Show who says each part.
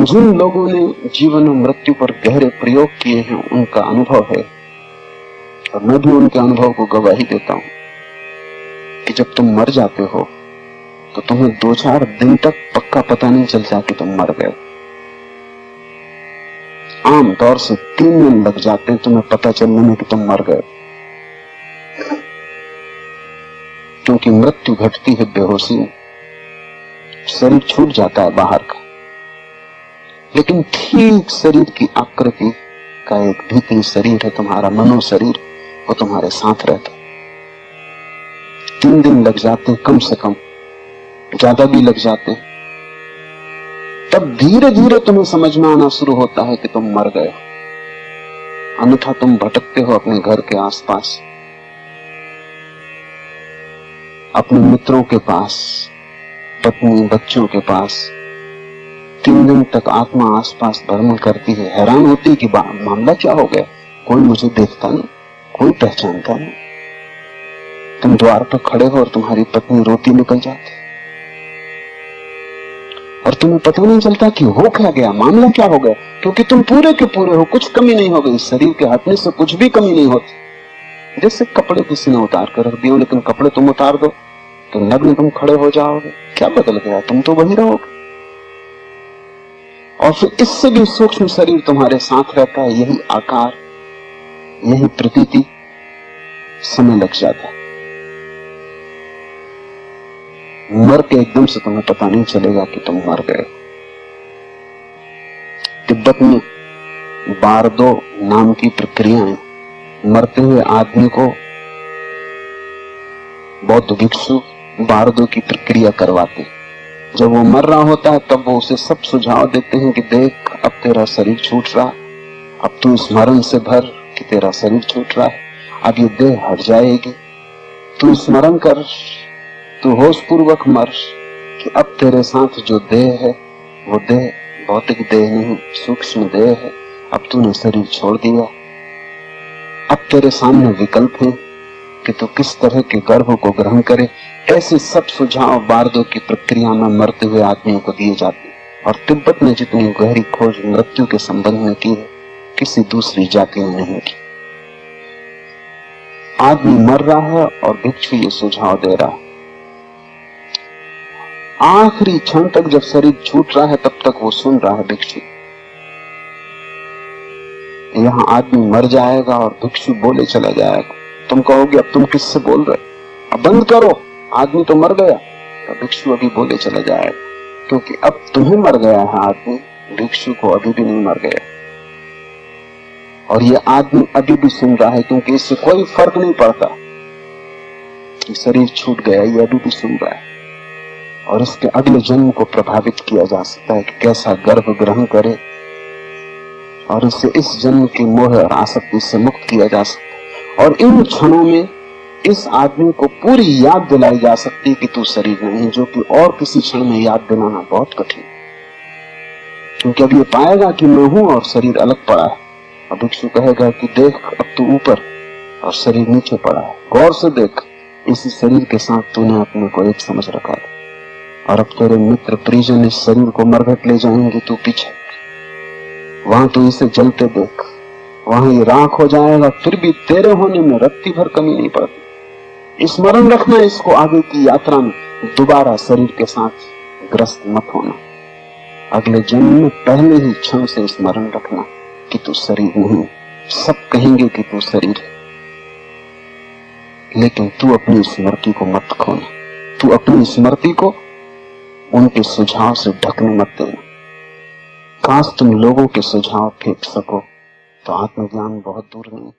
Speaker 1: जिन लोगों ने जीवन और मृत्यु पर गहरे प्रयोग किए हैं उनका अनुभव है, और मैं भी उनके अनुभव को गवाही देता हूं कि जब तुम मर जाते हो तो तुम्हें 2-4 दिन तक पक्का पता नहीं चलता कि तुम मर गए। आम तौर से 3 दिन लग जाते हैं तुम्हें पता चलने में कि तुम मर गए, क्योंकि मृत्यु घटती है बेहोशी में, शरीर छूट जाता है बाहर का, लेकिन ठीक शरीर की आकृति का एक भीतरी शरीर है तुम्हारा मनो शरीर, वो तुम्हारे साथ रहता है। 3 दिन लग जाते हैं कम से कम, ज्यादा भी लग जाते हैं, तब धीरे धीरे तुम्हें समझ में आना शुरू होता है कि तुम मर गए हो। अन्यथा तुम भटकते हो अपने घर के आसपास, अपने मित्रों के पास, पत्नी बच्चों के पास। 3 दिन तक आत्मा आसपास भ्रमण करती है, हैरान होती है कि मामला क्या हो गया, कोई मुझे देखता नहीं, कोई पहचानता नहीं। तुम द्वार पर खड़े हो और तुम्हारी पत्नी रोती निकल जाती, और तुम्हें पता नहीं चलता कि हो क्या गया, मामला क्या हो गया, क्योंकि तुम पूरे के पूरे हो, कुछ कमी नहीं हो गई। शरीर के हटने से कुछ भी कमी नहीं होती। जैसे कपड़े किसी ने उतार कर रख दिए, लेकिन कपड़े तुम उतार दो तो नग्न तुम खड़े हो जाओगे, क्या बदल गया, तुम तो वही रहोगे। और फिर इससे भी सूक्ष्म शरीर तुम्हारे साथ रहता है, यही आकार, यही प्रतीति, समय लग जाता है। मर के एकदम से तुम्हें पता नहीं चलेगा कि तुम मर गए। तिब्बत में बारदो नाम की प्रक्रियाएं मरते हुए आदमी को बौद्ध भिक्षु बारदो की प्रक्रिया करवाते। जब वो मर रहा होता है तब वो उसे सब सुझाव देते हैं कि देख, अब तेरा शरीर छूट रहा, अब तू स्मरण से भर कि तेरा शरीर छूट रहा है, अब ये देह हट जाएगी, तू स्मरण कर, तू होश पूर्वक मर कि अब तेरे साथ जो देह है वो देह भौतिक देह नहीं, सूक्ष्म देह है। अब तूने शरीर छोड़ दिया, अब तेरे सामने विकल्प है कि तू किस तरह के गर्भ को ग्रहण करे। ऐसे सब सुझाव बारदो की प्रक्रिया में मरते हुए आदमियों को दिए जाते हैं। और तिब्बत ने जितनी गहरी खोज मृत्यु के संबंध में की है, किसी दूसरी जाति ने नहीं की। आदमी मर रहा है और भिक्षु ये सुझाव दे रहा है। आखिरी क्षण तक जब शरीर छूट रहा है तब तक वो सुन रहा है भिक्षु। यहां आदमी मर जाएगा और भिक्षु बोले चला जाएगा। तुम कहोगे अब तुम किससे बोल रहे, अब बंद करो, आदमी तो मर गया। तो भिक्षु अभी बोले चला जाएगा, क्योंकि अब तुम्हें मर गया है आदमी, भिक्षु को अभी भी नहीं मर गया। और ये आदमी अभी भी सुन रहा है, क्योंकि इससे कोई फर्क नहीं पड़ता कि शरीर छूट गया, ये अभी भी सुन रहा है। और इसके अगले जन्म को प्रभावित किया जा सकता है कि कैसा गर्भ ग्रहण करे, और इसे इस जन्म की मोह और आसक्ति से मुक्त किया जा सकता है। और इन क्षणों में इस आदमी को पूरी याद दिलाई जा सकती है कि तू शरीर नहीं, जो कि और किसी क्षण में याद दिलाना बहुत कठिन, क्योंकि अब ये पाएगा कि मैं हूं और शरीर अलग पड़ा है। अब भिक्षु कहेगा कि देख, अब तू ऊपर और शरीर नीचे पड़ा है, गौर से देख, इसी शरीर के साथ तूने अपने को एक समझ रखा था, और अब तेरे मित्र परिजन इस शरीर को मरघट ले जाएंगे, तू पीछे, वहां तू इसे जलते देख, वहां ये राख हो जाएगा, फिर भी तेरे होने में रत्ती भर कमी नहीं पड़ती। स्मरण रखना इसको, आगे की यात्रा में दोबारा शरीर के साथ ग्रस्त मत होना। अगले जन्म में पहले ही क्षण से स्मरण रखना कि तू शरीर नहीं। सब कहेंगे कि तू शरीर है, लेकिन तू अपनी स्मृति को मत खोना, तू अपनी स्मृति को उनके सुझाव से ढकने मत देना। काश तुम लोगों के सुझाव फेंक सको तो आत्मज्ञान बहुत दूर नहीं।